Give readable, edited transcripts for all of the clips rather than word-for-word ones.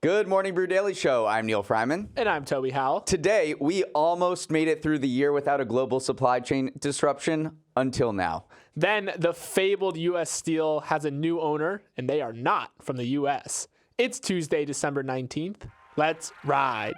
Good morning, Brew Daily Show. I'm Neal Fryman. And I'm Toby Howell. Today, we almost made it through the year without a global supply chain disruption until now. Then the fabled U.S. Steel has a new owner, and they are not from the U.S. It's Tuesday, December 19th. Let's ride.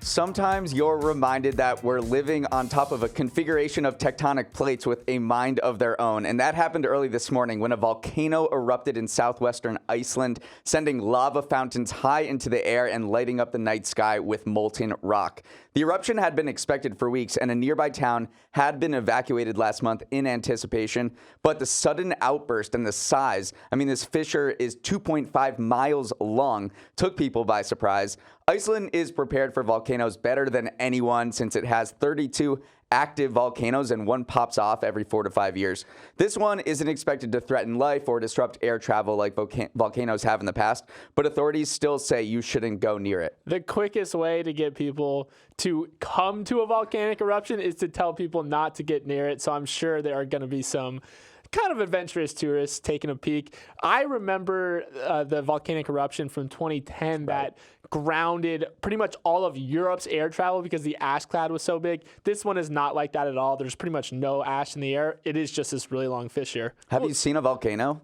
Sometimes you're reminded that we're living on top of a configuration of tectonic plates with a mind of their own. And that happened early this morning when a volcano erupted in southwestern Iceland, sending lava fountains high into the air and lighting up the night sky with molten rock. The eruption had been expected for weeks, and a nearby town had been evacuated last month in anticipation. But the sudden outburst and the size, this fissure is 2.5 miles long, took people by surprise. Iceland is prepared for volcanoes better than anyone since it has 32 active volcanoes and one pops off every 4 to 5 years. This one isn't expected to threaten life or disrupt air travel like volcanoes have in the past, but authorities still say you shouldn't go near it. The quickest way to get people to come to a volcanic eruption is to tell people not to get near it, so I'm sure there are going to be some kind of adventurous tourists taking a peek. I remember the volcanic eruption from 2010 that grounded pretty much all of Europe's air travel because the ash cloud was so big. This one is not like that at all. There's pretty much no ash in the air. It is just this really long fissure. Have you seen a volcano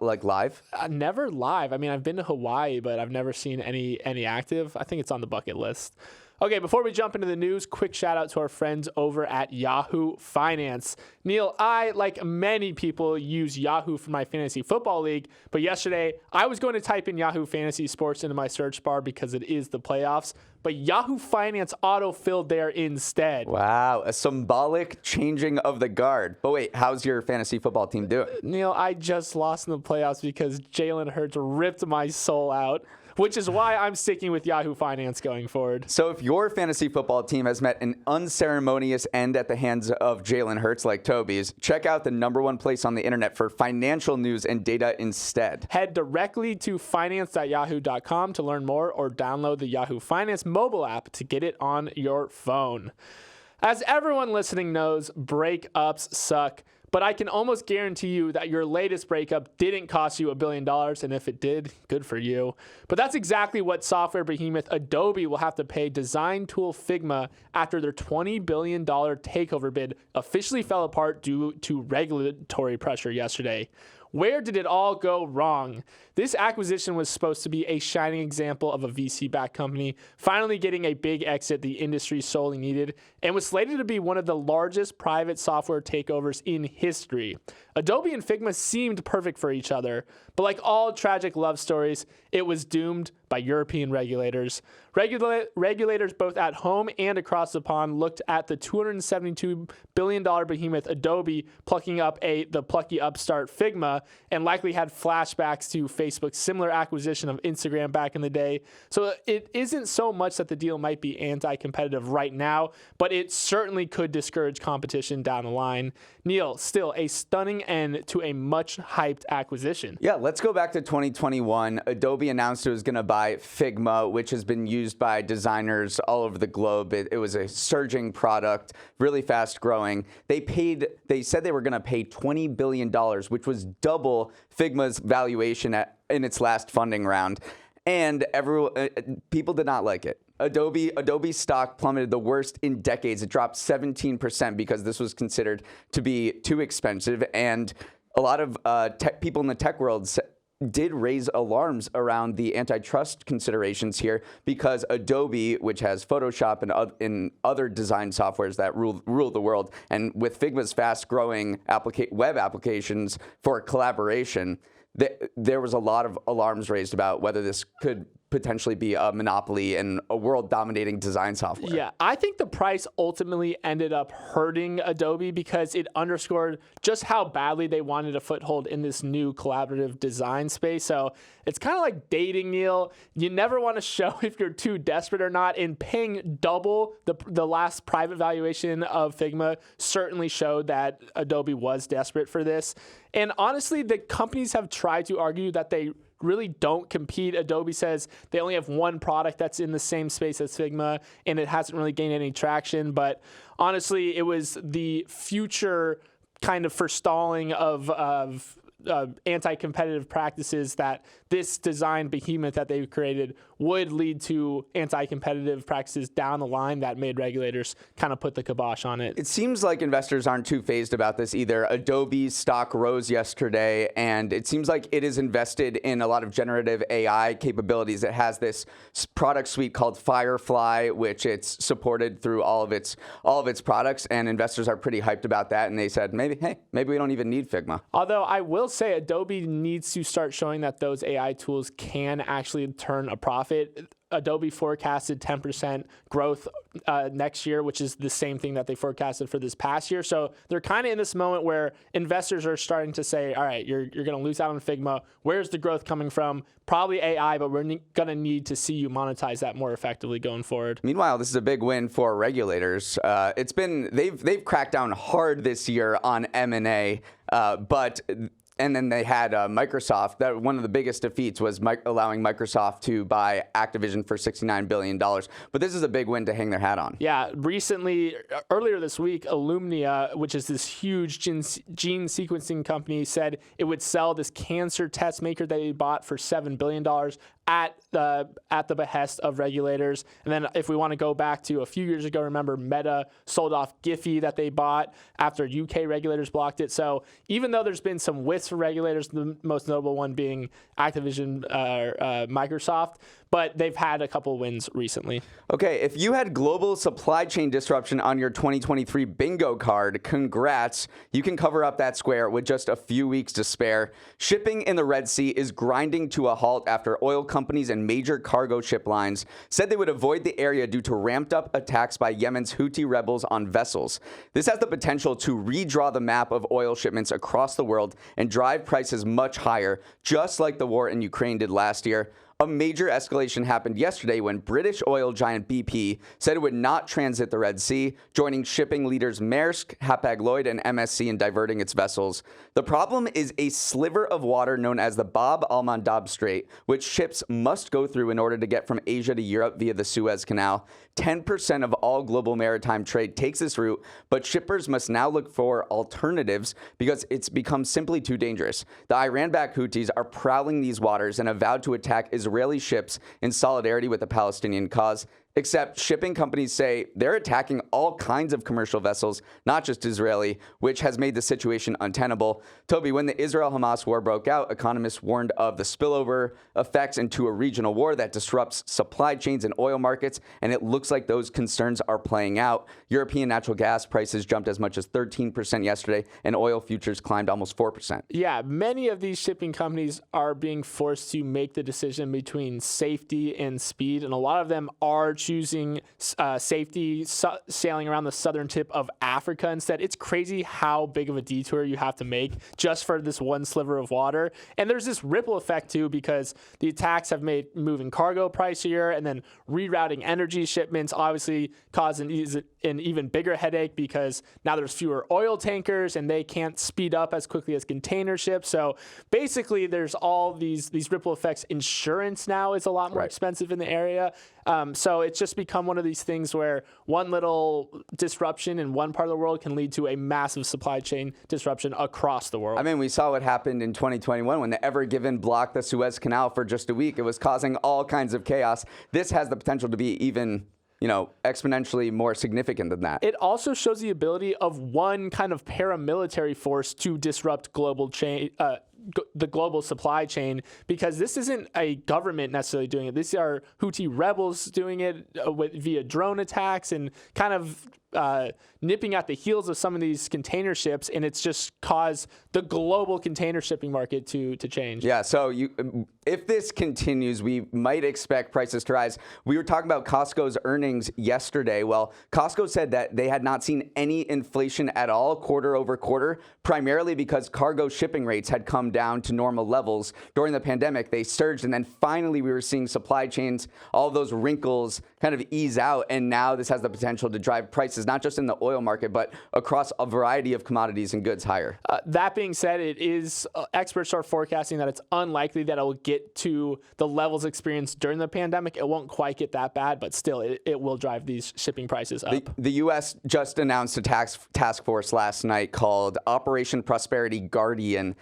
live? Never live. I've been to Hawaii, but I've never seen any active. I think it's on the bucket list. Okay, before we jump into the news, quick shout out to our friends over at Yahoo Finance. Neal, I, like many people, use Yahoo for my fantasy football league, but yesterday I was going to type in Yahoo Fantasy Sports into my search bar because it is the playoffs, but Yahoo Finance auto-filled there instead. Wow, a symbolic changing of the guard. But wait, how's your fantasy football team doing? Neal, I just lost in the playoffs because Jalen Hurts ripped my soul out, which is why I'm sticking with Yahoo Finance going forward. So if your fantasy football team has met an unceremonious end at the hands of Jalen Hurts like Toby's, check out the #1 place on the internet for financial news and data instead. Head directly to finance.yahoo.com to learn more or download the Yahoo Finance mobile app to get it on your phone. As everyone listening knows, breakups suck. But I can almost guarantee you that your latest breakup didn't cost you $1 billion, and if it did, good for you. But that's exactly what software behemoth Adobe will have to pay design tool Figma after their $20 billion takeover bid officially fell apart due to regulatory pressure yesterday. Where did it all go wrong? This acquisition was supposed to be a shining example of a VC-backed company finally getting a big exit the industry sorely needed and was slated to be one of the largest private software takeovers in history. Adobe and Figma seemed perfect for each other, but like all tragic love stories, it was doomed by European regulators. Regulators both at home and across the pond looked at the $272 billion behemoth Adobe plucking up the plucky upstart Figma and likely had flashbacks to Facebook's similar acquisition of Instagram back in the day. So it isn't so much that the deal might be anti-competitive right now, but it certainly could discourage competition down the line. Neal, still a stunning end to a much hyped acquisition. Yeah, let's go back to 2021. Adobe announced it was going to buy Figma, which has been used by designers all over the globe. It was a surging product, really fast growing. They said they were going to pay $20 billion, which was double Figma's valuation in its last funding round. And people did not like it. Adobe stock plummeted the worst in decades. It dropped 17% because this was considered to be too expensive. And a lot of people in the tech world did raise alarms around the antitrust considerations here because Adobe, which has Photoshop and other design softwares that rule the world, and with Figma's fast-growing web applications for collaboration, there was a lot of alarms raised about whether this could potentially be a monopoly and a world-dominating design software. Yeah, I think the price ultimately ended up hurting Adobe because it underscored just how badly they wanted a foothold in this new collaborative design space. So it's kind of like dating, Neal. You never want to show if you're too desperate or not, and paying double the last private valuation of Figma certainly showed that Adobe was desperate for this. And honestly, the companies have tried to argue that they really don't compete. Adobe says they only have one product that's in the same space as Figma, and it hasn't really gained any traction. But honestly, it was the future kind of forestalling of anti-competitive practices that this design behemoth that they've created would lead to anti-competitive practices down the line that made regulators kind of put the kibosh on it. It seems like investors aren't too fazed about this either. Adobe's stock rose yesterday, and it seems like it is invested in a lot of generative AI capabilities. It has this product suite called Firefly, which it's supported through all of its products, and investors are pretty hyped about that. And they said, maybe we don't even need Figma. Although I will say Adobe needs to start showing that those AI tools can actually turn a profit. Adobe forecasted 10% growth next year, which is the same thing that they forecasted for this past year. So they're kind of in this moment where investors are starting to say, all right, you're going to lose out on Figma. Where's the growth coming from? Probably AI, but we're going to need to see you monetize that more effectively going forward. Meanwhile, this is a big win for regulators. They've cracked down hard this year on M&A, and then they had Microsoft. That one of the biggest defeats was allowing Microsoft to buy Activision for $69 billion. But this is a big win to hang their hat on. Yeah, recently, earlier this week, Illumina, which is this huge gene sequencing company, said it would sell this cancer test maker that they bought for $7 billion at the behest of regulators. And then if we want to go back to a few years ago, remember Meta sold off Giphy that they bought after UK regulators blocked it. So even though there's been some whiffs for regulators, the most notable one being Activision, Microsoft, but they've had a couple wins recently. Okay, if you had global supply chain disruption on your 2023 bingo card, congrats. You can cover up that square with just a few weeks to spare. Shipping in the Red Sea is grinding to a halt after oil companies and major cargo ship lines said they would avoid the area due to ramped up attacks by Yemen's Houthi rebels on vessels. This has the potential to redraw the map of oil shipments across the world and drive prices much higher, just like the war in Ukraine did last year. A major escalation happened yesterday when British oil giant BP said it would not transit the Red Sea, joining shipping leaders Maersk, Hapag-Lloyd, and MSC in diverting its vessels. The problem is a sliver of water known as the Bab al-Mandab Strait, which ships must go through in order to get from Asia to Europe via the Suez Canal. 10% of all global maritime trade takes this route, but shippers must now look for alternatives because it's become simply too dangerous. The Iran-backed Houthis are prowling these waters and have vowed to attack Israeli ships in solidarity with the Palestinian cause. Except shipping companies say they're attacking all kinds of commercial vessels, not just Israeli, which has made the situation untenable. Toby, when the Israel-Hamas war broke out, economists warned of the spillover effects into a regional war that disrupts supply chains and oil markets, and it looks like those concerns are playing out. European natural gas prices jumped as much as 13% yesterday, and oil futures climbed almost 4%. Yeah, many of these shipping companies are being forced to make the decision between safety and speed, and a lot of them are choosing safety, sailing around the southern tip of Africa instead. It's crazy how big of a detour you have to make just for this one sliver of water. And there's this ripple effect too, because the attacks have made moving cargo pricier, and then rerouting energy shipments obviously cause an even bigger headache because now there's fewer oil tankers and they can't speed up as quickly as container ships. So basically there's all these ripple effects. Insurance now is a lot more expensive in the area. So it's just become one of these things where one little disruption in one part of the world can lead to a massive supply chain disruption across the world. I mean, we saw what happened in 2021 when the Ever Given blocked the Suez Canal for just a week. It was causing all kinds of chaos. This has the potential to be even exponentially more significant than that. It also shows the ability of one kind of paramilitary force to disrupt the global supply chain, because this isn't a government necessarily doing it. These are Houthi rebels doing it via drone attacks and kind of nipping at the heels of some of these container ships, and it's just caused the global container shipping market to change. Yeah, so if this continues, we might expect prices to rise. We were talking about Costco's earnings yesterday. Well, Costco said that they had not seen any inflation at all quarter over quarter, primarily because cargo shipping rates had come down to normal levels. During the pandemic, they surged, and then finally we were seeing supply chains, all of those wrinkles kind of ease out. And now this has the potential to drive prices, not just in the oil market, but across a variety of commodities and goods higher. That being said, it is experts are forecasting that it's unlikely that it will get to the levels experienced during the pandemic. It won't quite get that bad, but still, it will drive these shipping prices up. The U.S. just announced a task force last night called Operation Prosperity Guardian.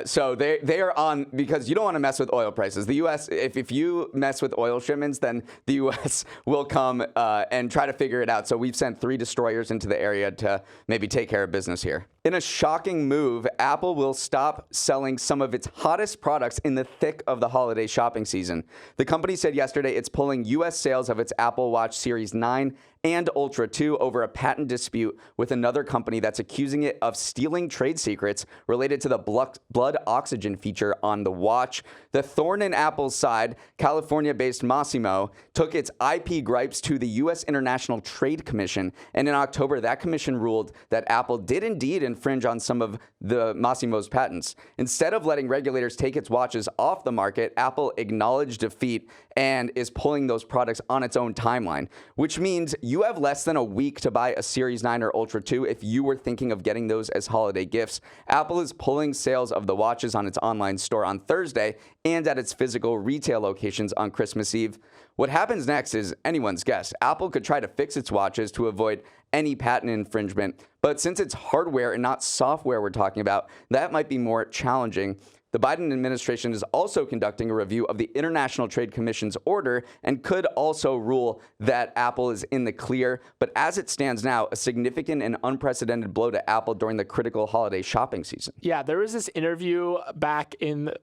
So they are on, because you don't want to mess with oil prices. The U.S., if you mess with oil shipments, then the U.S. will come and try to figure it out. So we've sent 3 destroyers into the area to maybe take care of business here. In a shocking move, Apple will stop selling some of its hottest products in the thick of the holiday shopping season. The company said yesterday it's pulling U.S. sales of its Apple Watch Series 9 and Ultra 2 over a patent dispute with another company that's accusing it of stealing trade secrets related to the blood oxygen feature on the watch. The thorn in Apple's side, California-based Massimo, took its IP gripes to the U.S. International Trade Commission, and in October, that commission ruled that Apple did indeed infringe on some of the Massimo's patents. Instead of letting regulators take its watches off the market, Apple acknowledged defeat and is pulling those products on its own timeline, which means you have less than a week to buy a Series 9 or Ultra 2 if you were thinking of getting those as holiday gifts. Apple is pulling sales of the watches on its online store on Thursday and at its physical retail locations on Christmas Eve. What happens next is anyone's guess. Apple could try to fix its watches to avoid any patent infringement, but since it's hardware and not software we're talking about, that might be more challenging. The Biden administration is also conducting a review of the International Trade Commission's order and could also rule that Apple is in the clear. But as it stands now, a significant and unprecedented blow to Apple during the critical holiday shopping season. Yeah, there was this interview back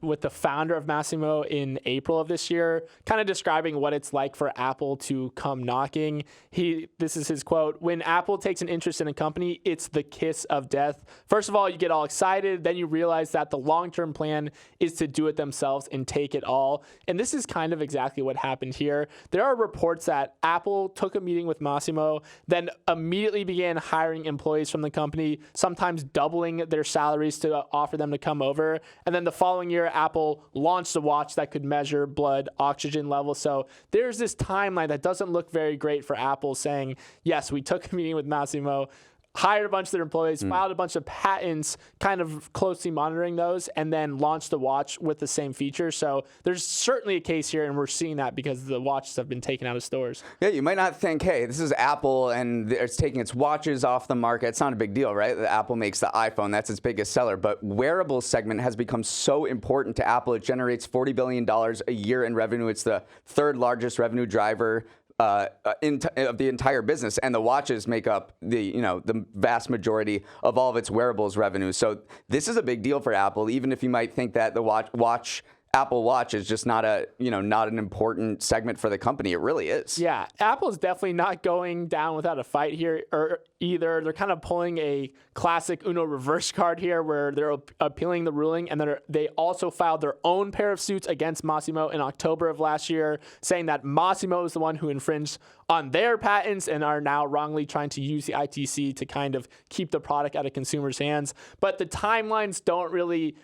with the founder of Massimo in April of this year, kind of describing what it's like for Apple to come knocking. This is his quote: "When Apple takes an interest in a company, it's the kiss of death. First of all, you get all excited, then you realize that the long-term plan is to do it themselves and take it all." And this is kind of exactly what happened here. There are reports that Apple took a meeting with Massimo, then immediately began hiring employees from the company, sometimes doubling their salaries to offer them to come over. And then the following year, Apple launched a watch that could measure blood oxygen levels. So there's this timeline that doesn't look very great for Apple, saying, yes, we took a meeting with Massimo, hired a bunch of their employees, filed a bunch of patents, kind of closely monitoring those, and then launched the watch with the same feature. So there's certainly a case here, and we're seeing that because the watches have been taken out of stores. Yeah, you might not think, hey, this is Apple and it's taking its watches off the market. It's not a big deal, right? Apple makes the iPhone. That's its biggest seller. But wearables segment has become so important to Apple. It generates $40 billion a year in revenue. It's the 3rd largest revenue driver of the entire business, and the watches make up the vast majority of all of its wearables revenue. So this is a big deal for Apple, even if you might think that the Apple Watch is just not an important segment for the company. It really is. Yeah, Apple is definitely not going down without a fight here, or either. They're kind of pulling a classic Uno reverse card here, where they're appealing the ruling, and then they also filed their own pair of suits against Massimo in October of last year, saying that Massimo is the one who infringed on their patents and are now wrongly trying to use the ITC to kind of keep the product out of consumers' hands. But the timelines don't really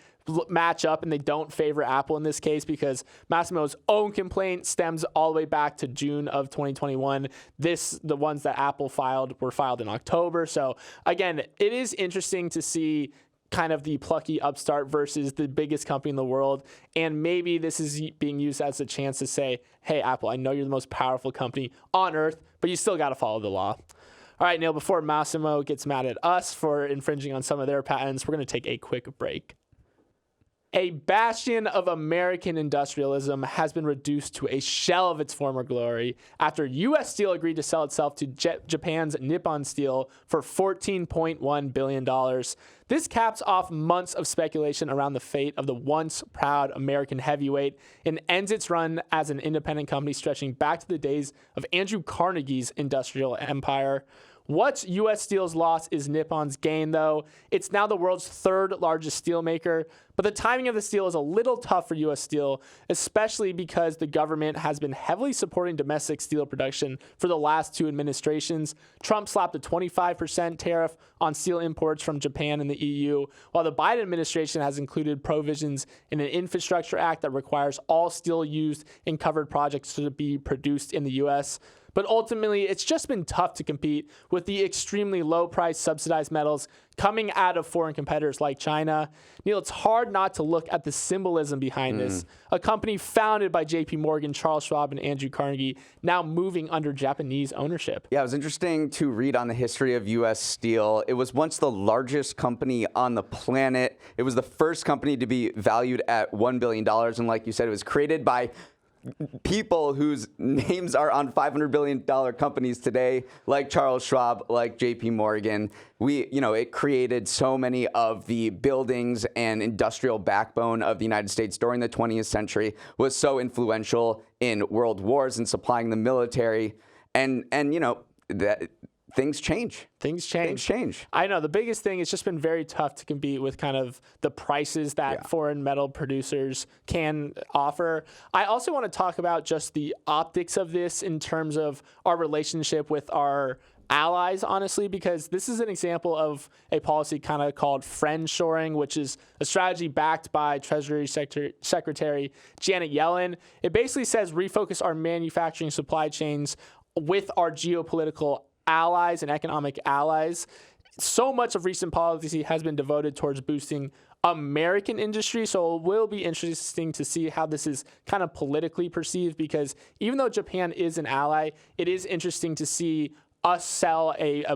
match up, and they don't favor Apple in this case, because Massimo's own complaint stems all the way back to June of 2021. The ones that Apple filed were filed in October. So again, it is interesting to see kind of the plucky upstart versus the biggest company in the world. And maybe this is being used as a chance to say, hey, Apple, I know you're the most powerful company on earth, but you still got to follow the law. All right, Neal, before Massimo gets mad at us for infringing on some of their patents, we're going to take a quick break. A bastion of American industrialism has been reduced to a shell of its former glory after U.S. Steel agreed to sell itself to Japan's Nippon Steel for $14.1 billion. This caps off months of speculation around the fate of the once proud American heavyweight and ends its run as an independent company stretching back to the days of Andrew Carnegie's industrial empire. What's U.S. Steel's loss is Nippon's gain, though. It's now the world's 3rd largest steelmaker, but the timing of the deal is a little tough for U.S. Steel, especially because the government has been heavily supporting domestic steel production for the last 2 administrations. Trump slapped a 25% tariff on steel imports from Japan and the EU, while the Biden administration has included provisions in an infrastructure act that requires all steel used in covered projects to be produced in the U.S. But ultimately, it's just been tough to compete with the extremely low price subsidized metals coming out of foreign competitors like China. Neal, it's hard not to look at the symbolism behind this. A company founded by JP Morgan, Charles Schwab, and Andrew Carnegie, now moving under Japanese ownership. Yeah, it was interesting to read on the history of U.S. Steel. It was once the largest company on the planet. It was the first company to be valued at $1 billion. And like you said, it was created by people whose names are on $500 billion companies today, like Charles Schwab, like JP Morgan. It created so many of the buildings and industrial backbone of the United States during the 20th century, was so influential in world wars and supplying the military. And that things change. Things change. I know. The biggest thing, it's just been very tough to compete with kind of the prices that foreign metal producers can offer. I also want to talk about just the optics of this in terms of our relationship with our allies, honestly, because this is an example of a policy kind of called friendshoring, which is a strategy backed by Treasury Secretary Janet Yellen. It basically says refocus our manufacturing supply chains with our geopolitical allies and economic allies. So much of recent policy has been devoted towards boosting American industry, so it will be interesting to see how this is kind of politically perceived, because even though Japan is an ally, it is interesting to see us sell a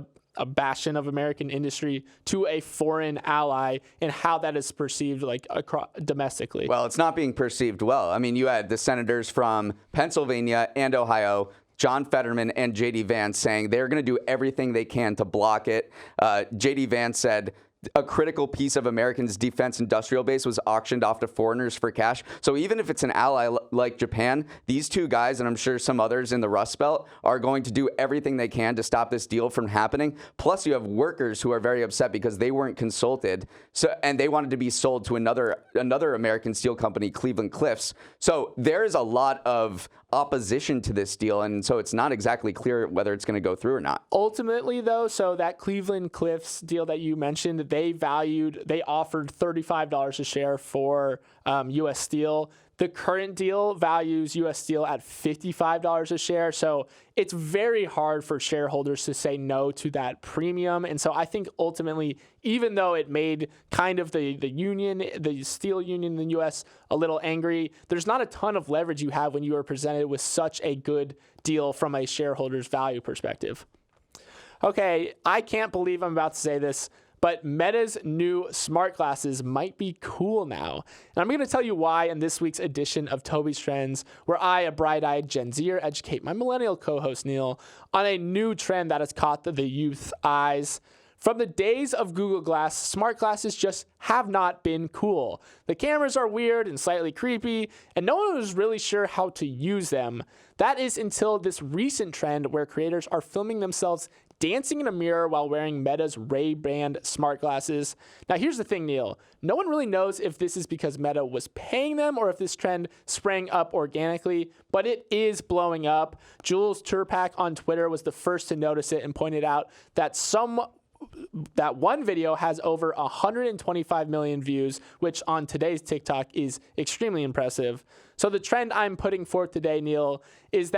bastion of American industry to a foreign ally and how that is perceived domestically. Well, it's not being perceived well. I mean, you had the senators from Pennsylvania and Ohio, John Fetterman and J.D. Vance, saying they're going to do everything they can to block it. J.D. Vance said a critical piece of Americans' defense industrial base was auctioned off to foreigners for cash. So even if it's an ally like Japan, these two guys, and I'm sure some others in the Rust Belt, are going to do everything they can to stop this deal from happening. Plus, you have workers who are very upset because they weren't consulted, and they wanted to be sold to another American steel company, Cleveland-Cliffs. So there is a lot of opposition to this deal, and so it's not exactly clear whether it's going to go through or not. Ultimately, though, so that Cleveland-Cliffs deal that you mentioned, they offered $35 a share for U.S. Steel. The current deal values U.S. Steel at $55 a share. So it's very hard for shareholders to say no to that premium. And so I think ultimately, even though it made kind of the steel union in the U.S. a little angry, there's not a ton of leverage you have when you are presented with such a good deal from a shareholder's value perspective. Okay, I can't believe I'm about to say this, but Meta's new smart glasses might be cool now. And I'm going to tell you why in this week's edition of Toby's Trends, where I, a bright-eyed Gen Zer, educate my millennial co-host Neal on a new trend that has caught the youth's eyes. From the days of Google Glass, smart glasses just have not been cool. The cameras are weird and slightly creepy, and no one was really sure how to use them. That is until this recent trend where creators are filming themselves dancing in a mirror while wearing Meta's Ray-Ban smart glasses. Now, here's the thing, Neal. No one really knows if this is because Meta was paying them or if this trend sprang up organically, but it is blowing up. Jules Turpak on Twitter was the first to notice it and pointed out that one video has over 125 million views, which on today's TikTok is extremely impressive. So the trend I'm putting forth today, Neal, is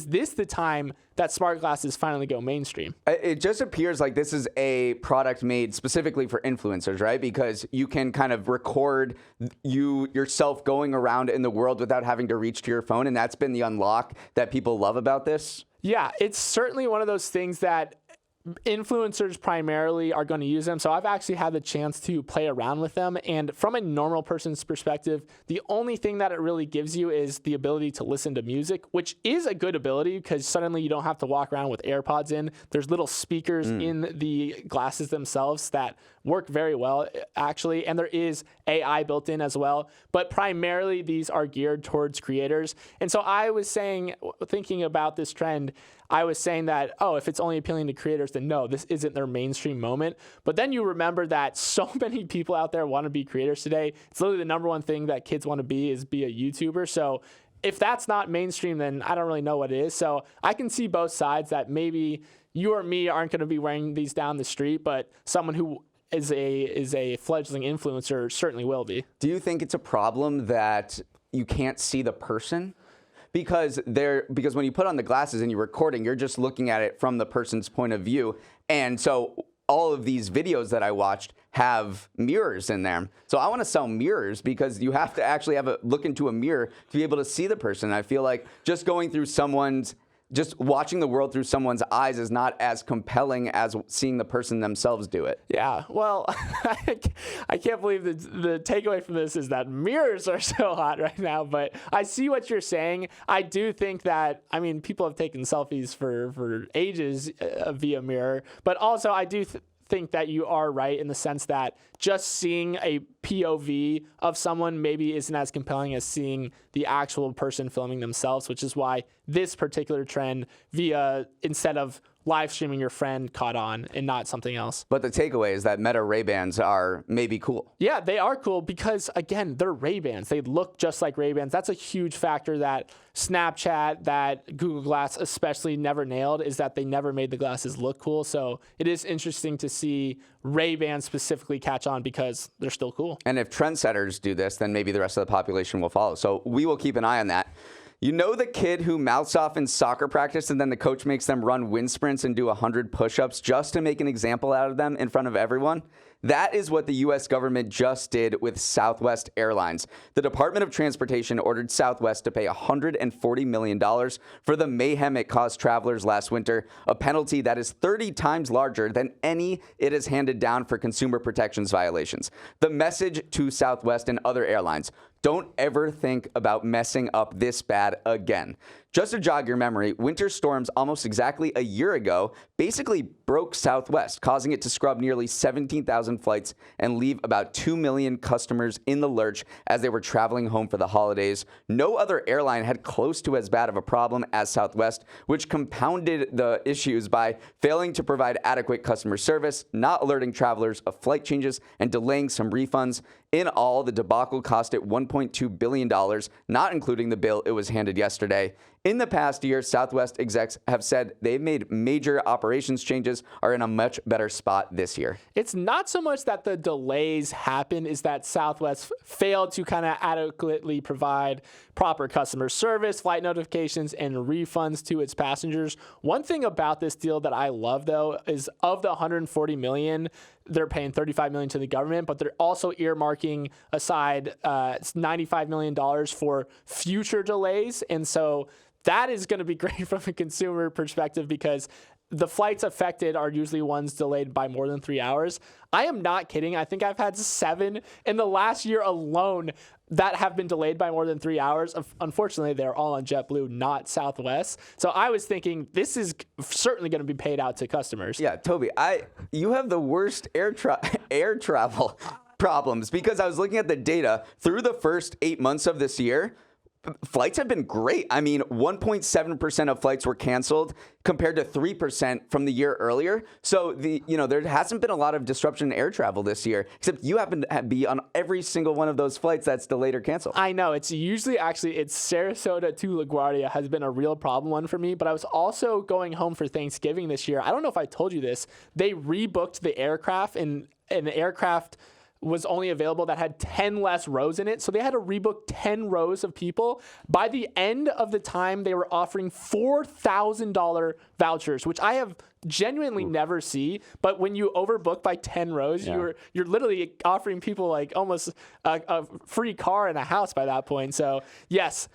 this the time that smart glasses finally go mainstream? It just appears like this is a product made specifically for influencers, right? Because you can kind of record yourself going around in the world without having to reach to your phone. And that's been the unlock that people love about this. Yeah, it's certainly one of those things that influencers primarily are going to use them. So I've actually had the chance to play around with them. And from a normal person's perspective, the only thing that it really gives you is the ability to listen to music, which is a good ability because suddenly you don't have to walk around with AirPods in. There's little speakers in the glasses themselves that work very well, actually. And there is AI built in as well. But primarily, these are geared towards creators. And so I was thinking about this trend, I was saying that, if it's only appealing to creators, then no, this isn't their mainstream moment. But then you remember that so many people out there want to be creators today. It's literally the number one thing that kids want to be is be a YouTuber. So if that's not mainstream, then I don't really know what it is. So I can see both sides, that maybe you or me aren't going to be wearing these down the street, but someone who is a fledgling influencer certainly will be. Do you think it's a problem that you can't see the person? because when you put on the glasses and you're recording, you're just looking at it from the person's point of view. And so all of these videos that I watched have mirrors in them. So I want to sell mirrors because you have to actually have a look into a mirror to be able to see the person. I feel like just watching the world through someone's eyes is not as compelling as seeing the person themselves do it. Yeah, well, I can't believe the takeaway from this is that mirrors are so hot right now, but I see what you're saying. I do think that, I mean, people have taken selfies for ages via mirror, but also I do think that you are right in the sense that just seeing a POV of someone maybe isn't as compelling as seeing the actual person filming themselves, which is why this particular trend instead of live streaming your friend caught on and not something else. But the takeaway is that Meta Ray-Bans are maybe cool. Yeah, they are cool because, again, they're Ray-Bans. They look just like Ray-Bans. That's a huge factor that Snapchat, that Google Glass especially never nailed, is that they never made the glasses look cool. So it is interesting to see Ray-Bans specifically catch on because they're still cool. And if trendsetters do this, then maybe the rest of the population will follow. So we will keep an eye on that. You know the kid who mouths off in soccer practice and then the coach makes them run wind sprints and do 100 push-ups just to make an example out of them in front of everyone? That is what the U.S. government just did with Southwest Airlines. The Department of Transportation ordered Southwest to pay $140 million for the mayhem it caused travelers last winter, a penalty that is 30 times larger than any it has handed down for consumer protections violations. The message to Southwest and other airlines: don't ever think about messing up this bad again. Just to jog your memory, winter storms almost exactly a year ago basically broke Southwest, causing it to scrub nearly 17,000 flights and leave about 2 million customers in the lurch as they were traveling home for the holidays. No other airline had close to as bad of a problem as Southwest, which compounded the issues by failing to provide adequate customer service, not alerting travelers of flight changes, and delaying some refunds. In all, the debacle cost it $1.2 billion, not including the bill it was handed yesterday. In the past year, Southwest execs have said they've made major operations changes, are in a much better spot this year. It's not so much that the delays happen, is that Southwest failed to kind of adequately provide proper customer service, flight notifications, and refunds to its passengers. One thing about this deal that I love, though, is of the $140 million, they're paying $35 million to the government, but they're also earmarking aside $95 million for future delays. And so that is going to be great from a consumer perspective because the flights affected are usually ones delayed by more than 3 hours. I am not kidding. I think I've had 7 in the last year alone that have been delayed by more than 3 hours. Unfortunately, they're all on JetBlue, not Southwest. So I was thinking this is certainly going to be paid out to customers. Yeah, Toby, you have the worst air travel problems because I was looking at the data through the first 8 months of this year. Flights have been great. I mean, 1.7% of flights were canceled compared to 3% from the year earlier. So there hasn't been a lot of disruption in air travel this year, except you happen to be on every single one of those flights that's delayed or canceled. I know. It's usually it's Sarasota to LaGuardia has been a real problem one for me, but I was also going home for Thanksgiving this year. I don't know if I told you this. They rebooked the aircraft and an aircraft was only available that had 10 less rows in it. So they had to rebook 10 rows of people. By the end of the time, they were offering $4,000 vouchers, which I have genuinely never see. But when you overbook by 10 rows, you're literally offering people like almost a free car and a house by that point. So yes,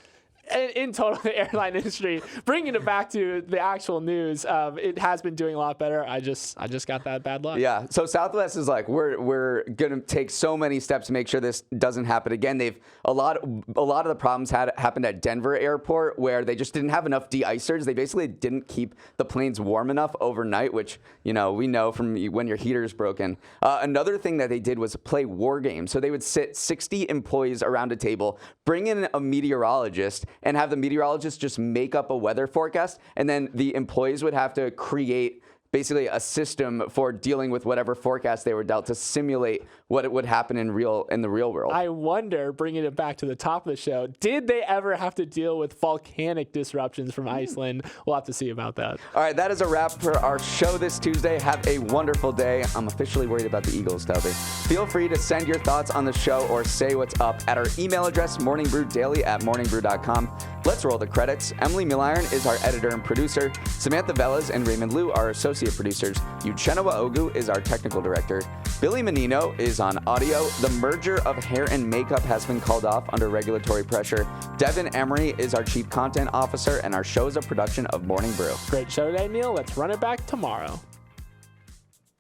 in total, the airline industry, bringing it back to the actual news, it has been doing a lot better. I just got that bad luck. Yeah. So Southwest is like, we're gonna take so many steps to make sure this doesn't happen again. A lot of the problems happened at Denver Airport where they just didn't have enough de-icers. They basically didn't keep the planes warm enough overnight, which we know from when your heater is broken. Another thing that they did was play war games. So they would sit 60 employees around a table, bring in a meteorologist, and have the meteorologist just make up a weather forecast, and then the employees would have to create basically a system for dealing with whatever forecast they were dealt to simulate what it would happen in the real world. I wonder, bringing it back to the top of the show, did they ever have to deal with volcanic disruptions from Iceland? We'll have to see about that. All right, that is a wrap for our show this Tuesday. Have a wonderful day. I'm officially worried about the Eagles, Toby. Feel free to send your thoughts on the show or say what's up at our email address, morningbrewdaily@morningbrew.com. Let's roll the credits. Emily Milliron is our editor and producer. Samantha Velez and Raymond Liu are associate producers. Uchenna Ogu is our technical director. Billy Menino is on audio. The merger of hair and makeup has been called off under regulatory pressure. Devin Emery is our chief content officer, and our show is a production of Morning Brew. Great show today, Neal. Let's run it back tomorrow.